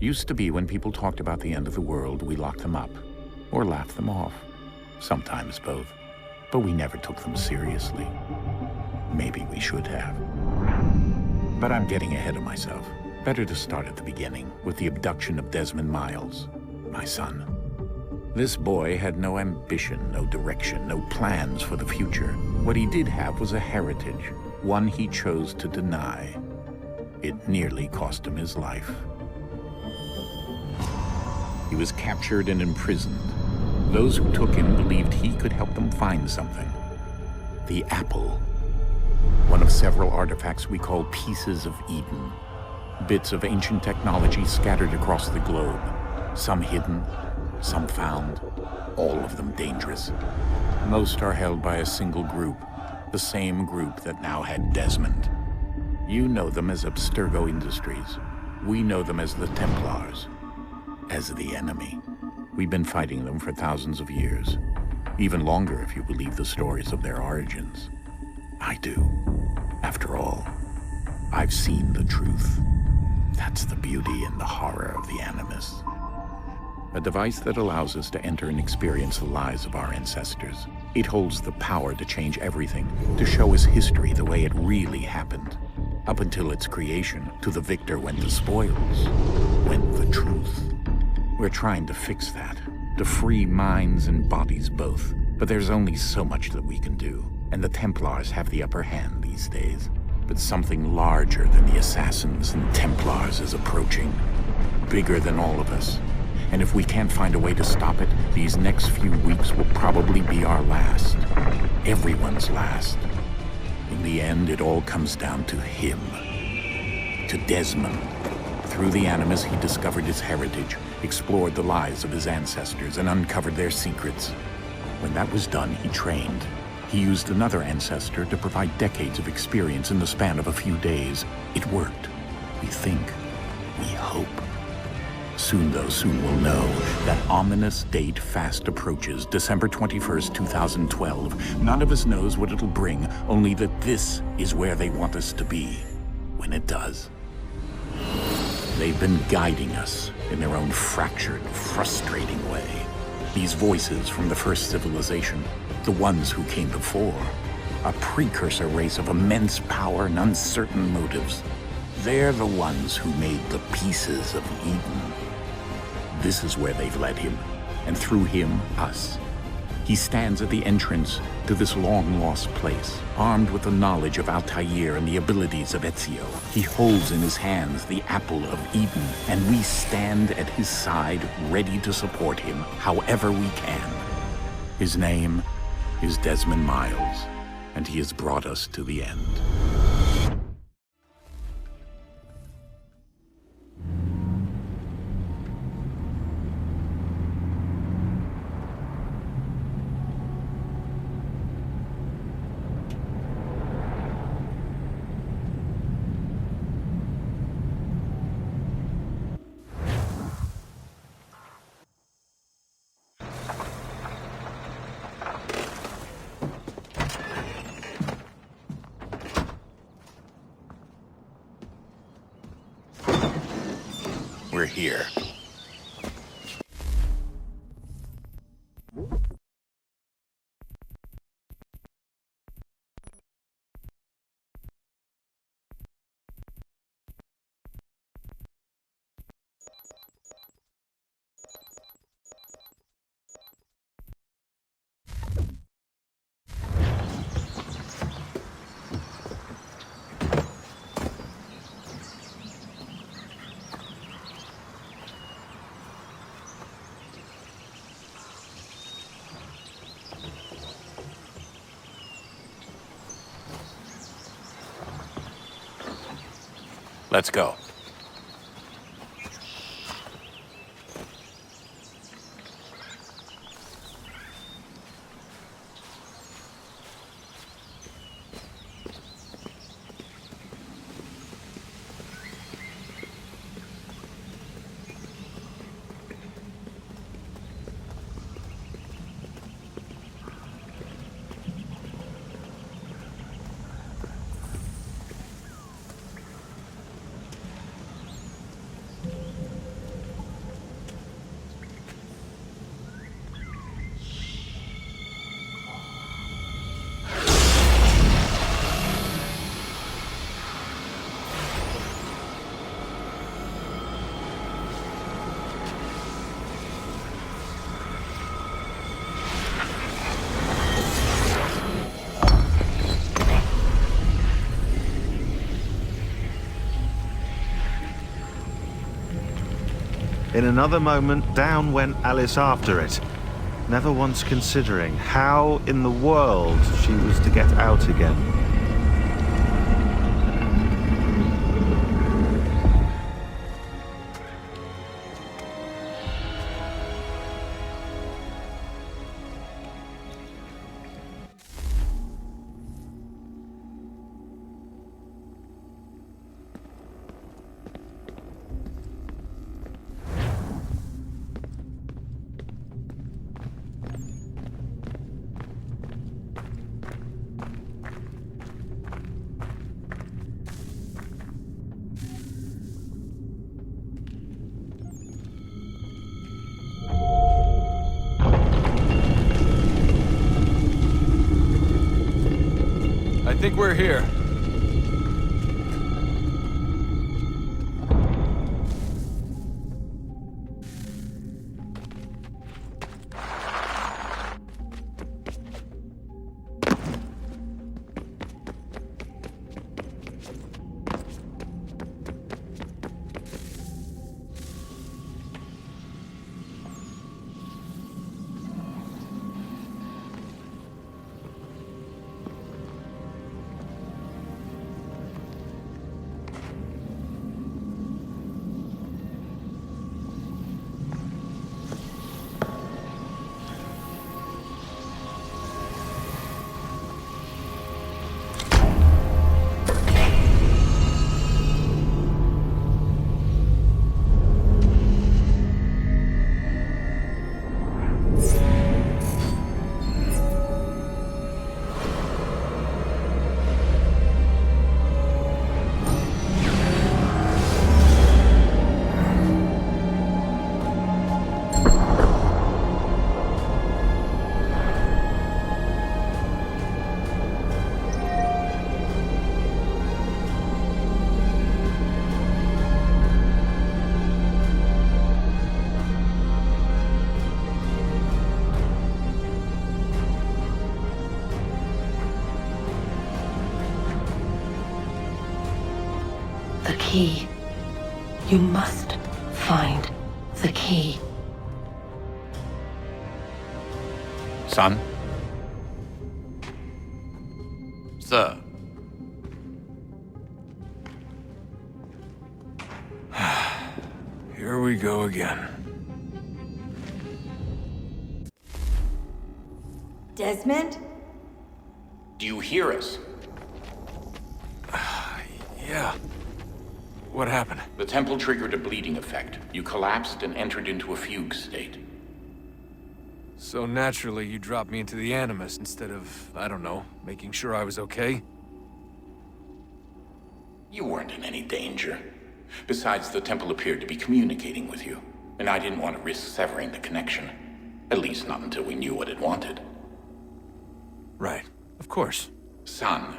Used to be when people talked about the end of the world, we locked them up, or laughed them off. Sometimes both. But we never took them seriously. Maybe we should have. But I'm getting ahead of myself. Better to start at the beginning, with the abduction of Desmond Miles, my son. This boy had no ambition, no direction, no plans for the future. What he did have was a heritage, one he chose to deny. It nearly cost him his life. He was captured and imprisoned. Those who took him believed he could help them find something. The apple. One of several artifacts we call pieces of Eden. Bits of ancient technology scattered across the globe. Some hidden, some found, all of them dangerous. Most are held by a single group, the same group that now had Desmond. You know them as Abstergo Industries. We know them as the Templars, as the enemy. We've been fighting them for thousands of years, even longer if you believe the stories of their origins. I do. After all, I've seen the truth. That's the beauty and the horror of the Animus. A device that allows us to enter and experience the lives of our ancestors. It holds the power to change everything, to show us history the way it really happened. Up until its creation, to the victor went the spoils, went the truth. We're trying to fix that, to free minds and bodies both. But there's only so much that we can do, and the Templars have the upper hand these days. But something larger than the Assassins and Templars is approaching, bigger than all of us. And if we can't find a way to stop it, these next few weeks will probably be our last. Everyone's last. In the end, it all comes down to him. To Desmond. Through the Animus, he discovered his heritage, explored the lives of his ancestors, and uncovered their secrets. When that was done, he trained. He used another ancestor to provide decades of experience in the span of a few days. It worked. We think. We hope. Soon we'll know. That ominous date fast approaches, December 21st, 2012. None of us knows what it'll bring, only that this is where they want us to be, when it does. They've been guiding us in their own fractured, frustrating way. These voices from the first civilization, the ones who came before, a precursor race of immense power and uncertain motives. They're the ones who made the pieces of Eden. This is where they've led him, and through him, us. He stands at the entrance to this long-lost place, armed with the knowledge of Altair and the abilities of Ezio. He holds in his hands the apple of Eden, and we stand at his side, ready to support him however we can. His name is Desmond Miles, and he has brought us to the end. We're here. Let's go. In another moment, down went Alice after it, never once considering how in the world she was to get out again. I think we're here. The key. You must find the key. Son? Sir. Here we go again. Desmond? Do you hear us? Yeah. What happened? The temple triggered a bleeding effect. You collapsed and entered into a fugue state. So naturally, you dropped me into the Animus instead of, I don't know, making sure I was okay? You weren't in any danger. Besides, the temple appeared to be communicating with you, and I didn't want to risk severing the connection. At least not until we knew what it wanted. Right. Of course. Son,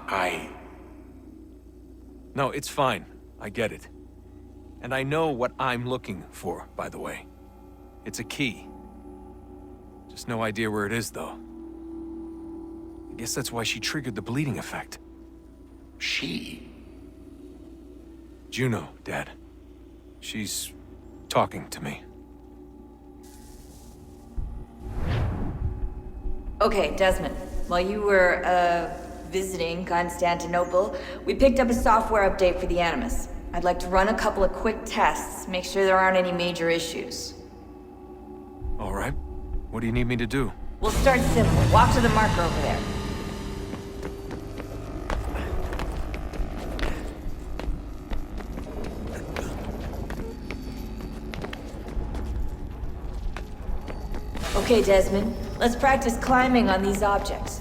No, it's fine. I get it. And I know what I'm looking for, by the way. It's a key. Just no idea where it is, though. I guess that's why she triggered the bleeding effect. She? Juno, Dad. She's talking to me. Okay, Desmond. While you were, visiting Constantinople, we picked up a software update for the Animus. I'd like to run a couple of quick tests, make sure there aren't any major issues. All right. What do you need me to do? We'll start simple. Walk to the marker over there. Okay, Desmond. Let's practice climbing on these objects.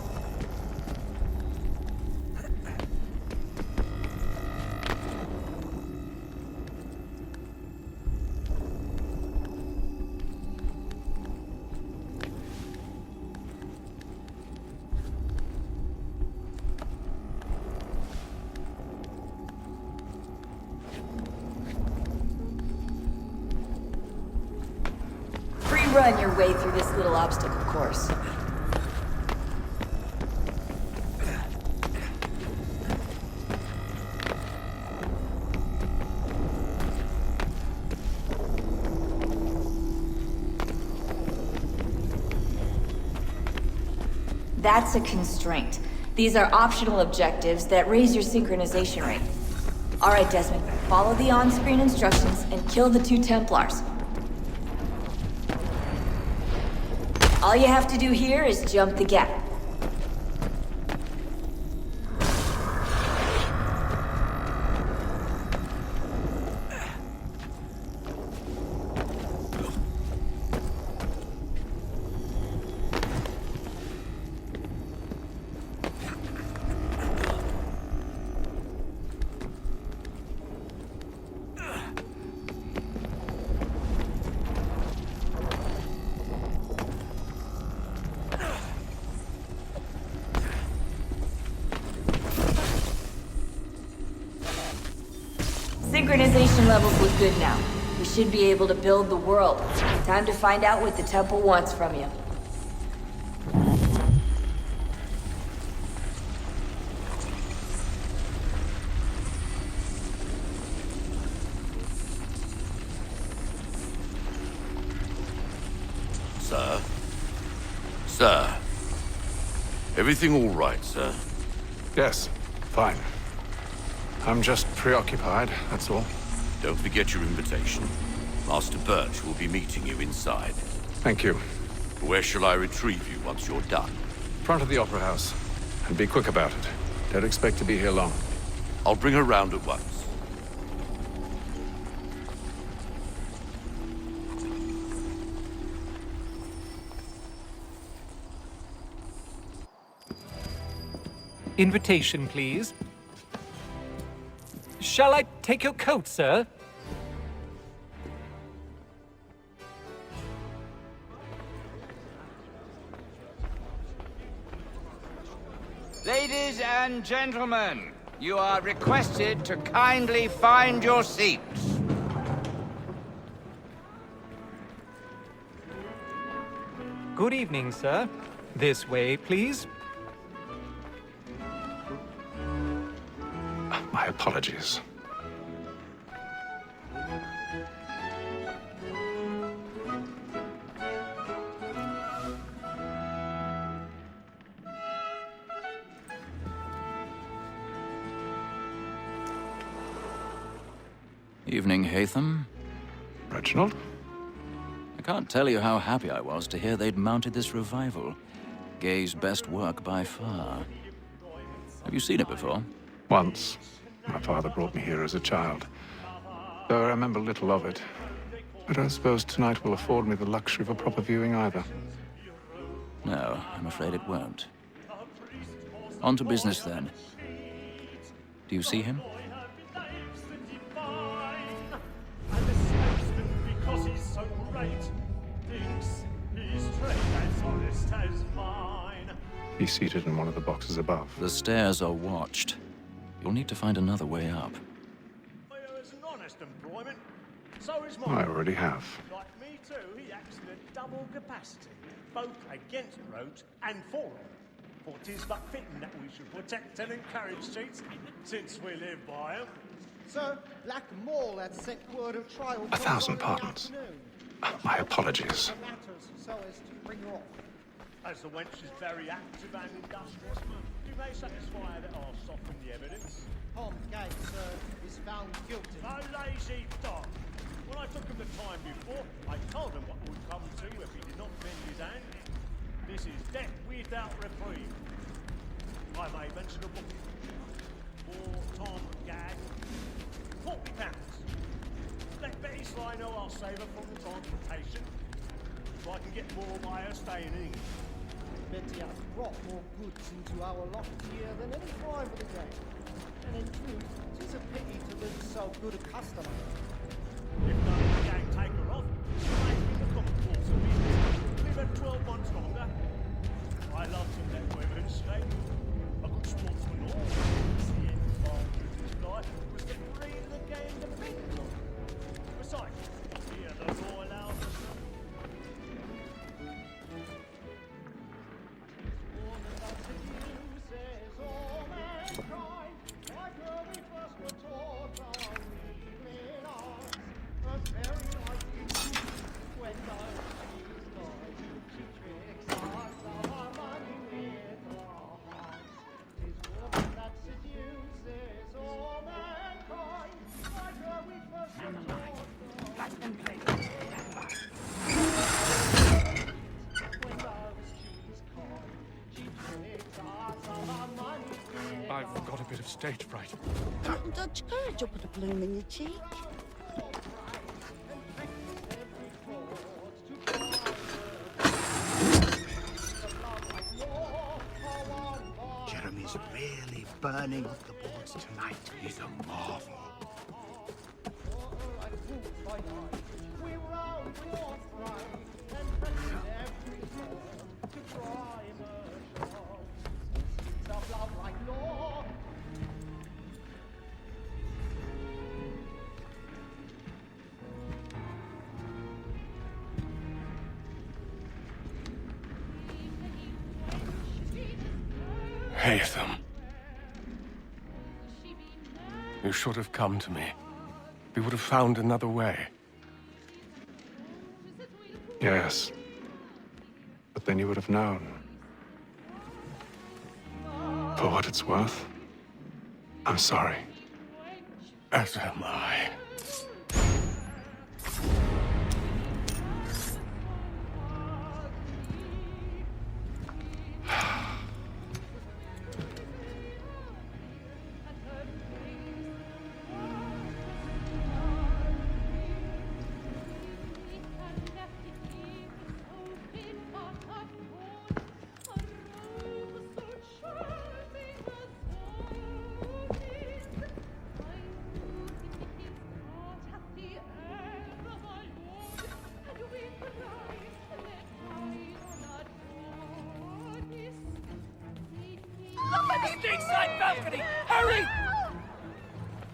Run your way through this little obstacle course. That's a constraint. These are optional objectives that raise your synchronization rate. Alright, Desmond, follow the on-screen instructions and kill the 2 Templars. All you have to do here is jump the gap. Synchronization levels look good now. We should be able to build the world. Time to find out what the temple wants from you. Sir? Sir? Everything all right, sir? Yes, fine. I'm just preoccupied, that's all. Don't forget your invitation. Master Birch will be meeting you inside. Thank you. Where shall I retrieve you once you're done? Front of the Opera House. And be quick about it. Don't expect to be here long. I'll bring her round at once. Invitation, please. Shall I take your coat, sir? Ladies and gentlemen, you are requested to kindly find your seats. Good evening, sir. This way, please. My apologies. Evening, Haytham. Reginald? I can't tell you how happy I was to hear they'd mounted this revival. Gay's best work by far. Have you seen it before? Once. My father brought me here as a child. Though I remember little of it. I don't suppose tonight will afford me the luxury of a proper viewing either. No, I'm afraid it won't. On to business, then. Do you see him? He's seated in one of the boxes above. The stairs are watched. You'll need to find another way up. I already have. Like me too, he acts in a double capacity, both against roads and for them. For 'tis but fitting that we should protect and encourage cheats, since we live by them. Sir, Black Mall had sent word of trial. 1,000 pardons. My apologies. So as to bring her off. As the wench is very active and industrious, you may satisfy that I'll soften the evidence. Tom Gay, sir, is found guilty. No lazy dog. When I took him the time before, I told him what would come to if he did not bend his hand. This is death without reprieve. I may mention a book. For Tom Gag, £40. Let Betty Sly know I'll save her from the transportation, so I can get more by her staying in England. Betty has brought more goods into our lot here than any driver of the day. And in truth, 'tis a pity to lose so good a customer. If none of the gang take her off, she may be the comfortable to business. Leave her 12 months longer. I love to let women escape. A good sportsman always the end advantage of his life was to free the game depended on. Besides, here the law allows us to. I've got a bit of stage fright. Don't you courage up with a bloom in your cheek? Jeremy's really burning up the boards tonight. He's a marvel. Haytham. You should have come to me. We would have found another way. Yes. But then you would have known. For what it's worth, I'm sorry. As am I. Inside balcony! Hurry!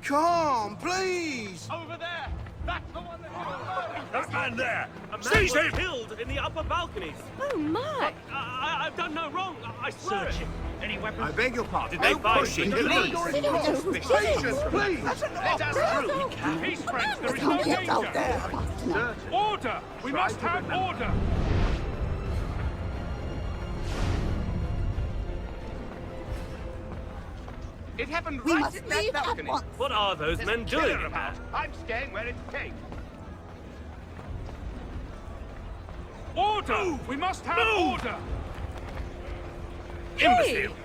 Come, please! Over there! That's the one that... That man there! Seize him! Killed in the upper balconies! Oh, my! I've done no wrong. I swear it. Any weapons? I beg your pardon. Did they find Please, me? please, please! Let us through! Peace, friends. There is no danger. Order! We must have order! It happened We right must in that leave at balcony. once. What are those There's men a killer doing? about. I'm staying where it's safe. Order! We must have order! Hey! Imbecile!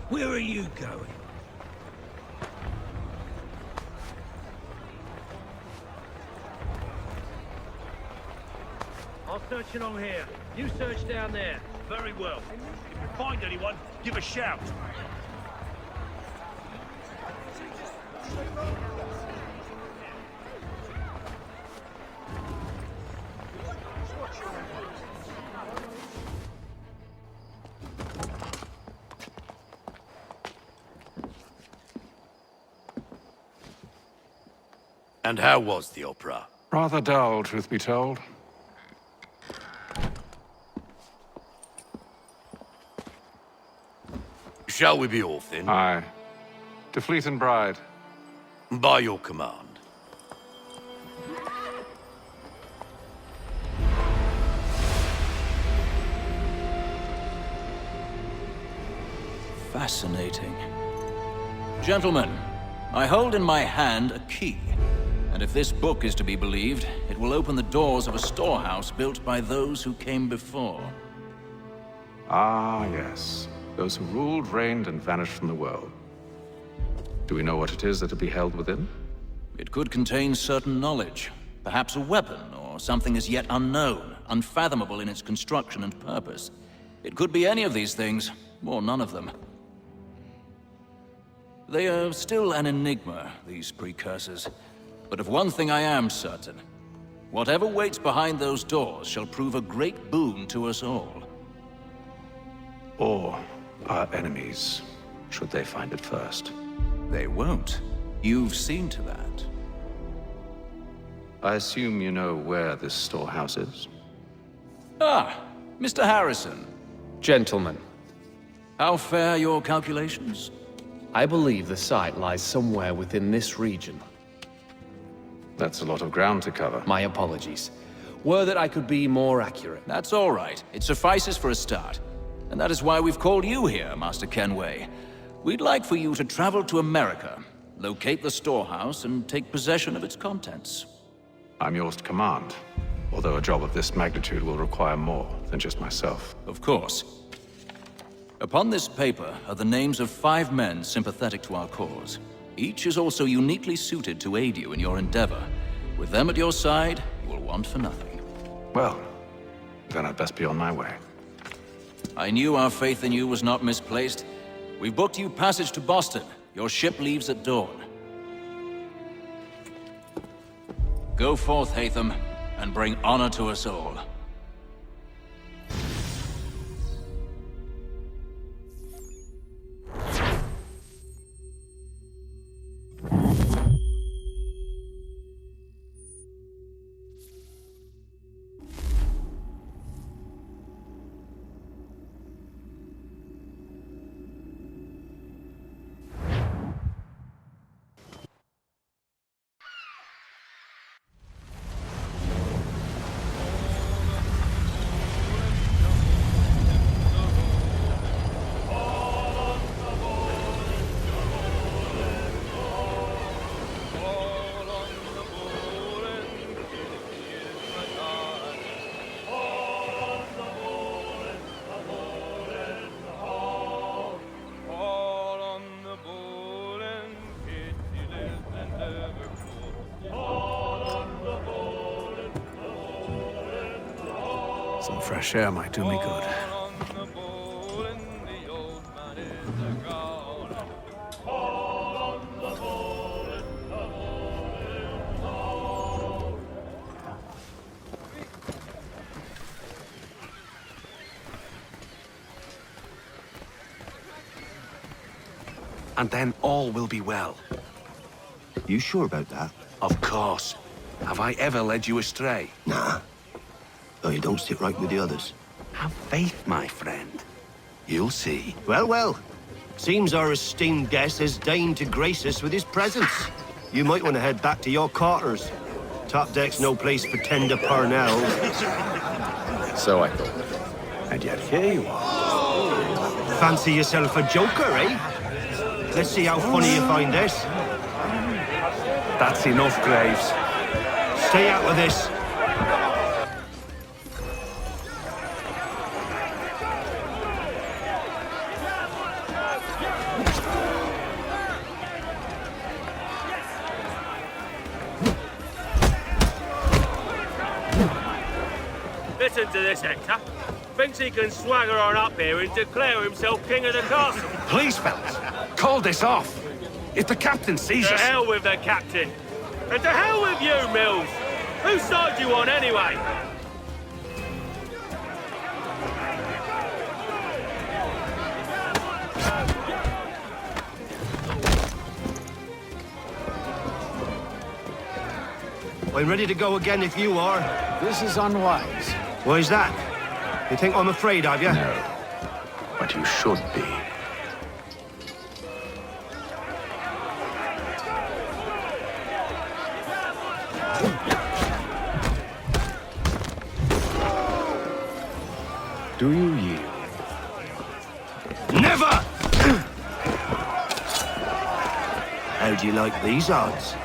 Where are you going? I'll search along here. You search down there. Very well. If you find anyone, give a shout. And how was the opera? Rather dull, truth be told. Shall we be off then? Aye. To Fleet and Bride. By your command. Fascinating. Gentlemen, I hold in my hand a key. And if this book is to be believed, it will open the doors of a storehouse built by those who came before. Ah, yes. Those who ruled, reigned, and vanished from the world. Do we know what it is that will be held within? It could contain certain knowledge. Perhaps a weapon, or something as yet unknown, unfathomable in its construction and purpose. It could be any of these things, or none of them. They are still an enigma, these precursors. But of one thing I am certain. Whatever waits behind those doors shall prove a great boon to us all. Or our enemies, should they find it first. They won't. You've seen to that. I assume you know where this storehouse is? Ah, Mr. Harrison. Gentlemen, How fare your calculations? I believe the site lies somewhere within this region. That's a lot of ground to cover. My apologies. Were that I could be more accurate. That's all right. It suffices for a start. And that is why we've called you here, Master Kenway. We'd like for you to travel to America, locate the storehouse, and take possession of its contents. I'm yours to command, although a job of this magnitude will require more than just myself. Of course. Upon this paper are the names of 5 men sympathetic to our cause. Each is also uniquely suited to aid you in your endeavor. With them at your side, you will want for nothing. Well, then I'd best be on my way. I knew our faith in you was not misplaced. We've booked you passage to Boston. Your ship leaves at dawn. Go forth, Hatham, and bring honor to us all. Some fresh air might do me good. And then all will be well. You sure about that? Of course. Have I ever led you astray? Nah. Oh, you don't sit right with the others. Have faith, my friend. You'll see. Well, well. Seems our esteemed guest has deigned to grace us with his presence. You might want to head back to your quarters. Top deck's no place for tender Parnell. So I thought. And yet here you are. Fancy yourself a joker, eh? Let's see how funny you find this. That's enough, Graves. Stay out of this. Listen to this, Hector. Thinks he can swagger on up here and declare himself king of the castle. Please, fellas, call this off. If the captain sees To us... hell with the captain. And to hell with you, Mills. Whose side you on, anyway? I'm ready to go again if you are. This is unwise. Why's that? You think I'm afraid of you? No. But you should be. Do you yield? Never! How do you like these odds?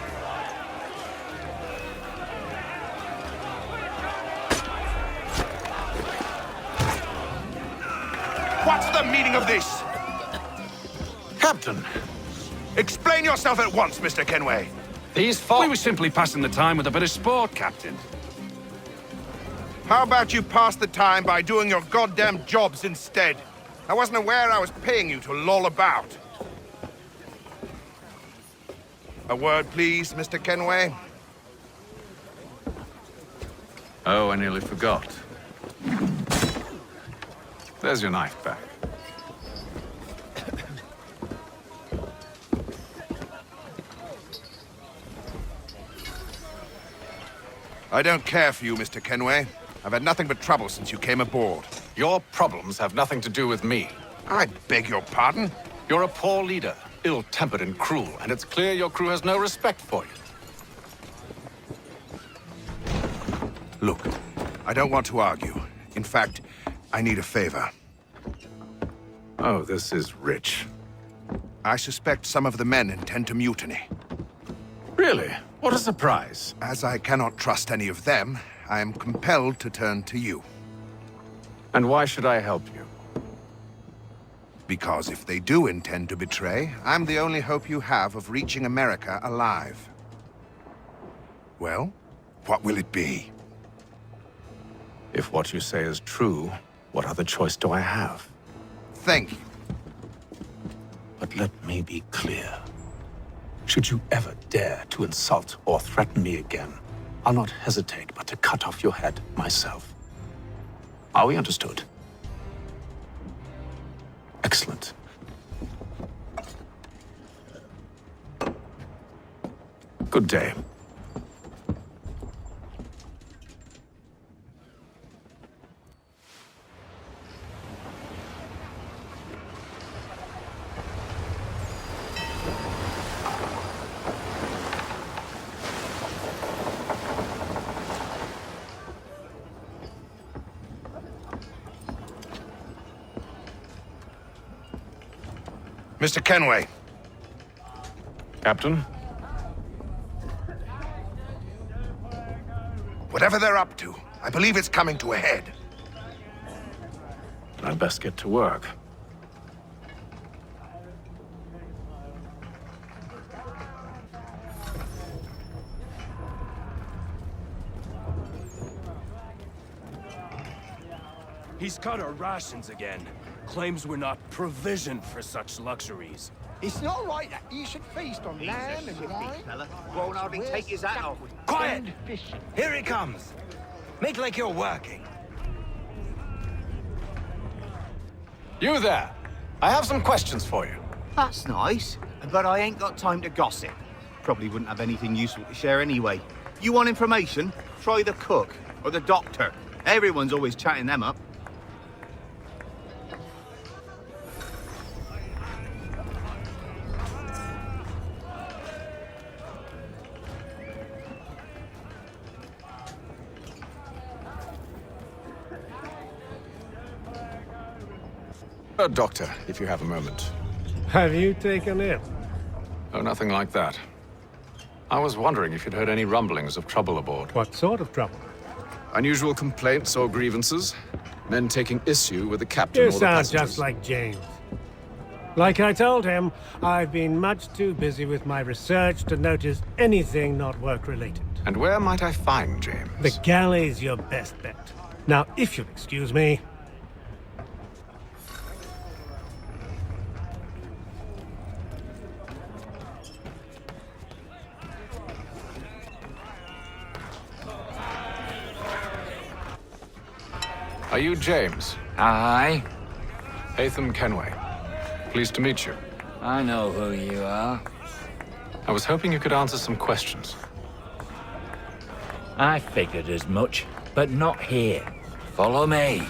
What's the meaning of this? Captain! Explain yourself at once, Mr. Kenway. These folk... We were simply passing the time with a bit of sport, Captain. How about you pass the time by doing your goddamn jobs instead? I wasn't aware I was paying you to loll about. A word, please, Mr. Kenway. Oh, I nearly forgot. There's your knife back. I don't care for you, Mr. Kenway. I've had nothing but trouble since you came aboard. Your problems have nothing to do with me. I beg your pardon? You're a poor leader, ill-tempered and cruel, and it's clear your crew has no respect for you. Look, I don't want to argue. In fact, I need a favor. Oh, this is rich. I suspect some of the men intend to mutiny. Really? What a surprise. As I cannot trust any of them, I am compelled to turn to you. And why should I help you? Because if they do intend to betray, I'm the only hope you have of reaching America alive. Well, what will it be? If what you say is true, what other choice do I have? Thank you. But let me be clear. Should you ever dare to insult or threaten me again, I'll not hesitate but to cut off your head myself. Are we understood? Excellent. Good day. Mr. Kenway. Captain? Whatever they're up to, I believe it's coming to a head. I'd best get to work. He's cut our rations again. Claims we're not provisioned for such luxuries. It's not right that you should feast on lamb and wine. Won't hardly take his hat off. Quiet! Here he comes. Make like you're working. You there! I have some questions for you. That's nice, but I ain't got time to gossip. Probably wouldn't have anything useful to share anyway. You want information? Try the cook or the doctor. Everyone's always chatting them up. Doctor, if you have a moment. Have you taken it? Oh, nothing like that. I was wondering if you'd heard any rumblings of trouble aboard. What sort of trouble? Unusual complaints or grievances? Men taking issue with the captain You or the sound passengers? just like James. Like I told him, I've been much too busy with my research to notice anything not work-related. And where might I find James? The galley's your best bet. Now, if you'll excuse me... Are you James? Aye. Haytham Kenway. Pleased to meet you. I know who you are. I was hoping you could answer some questions. I figured as much, but not here. Follow me.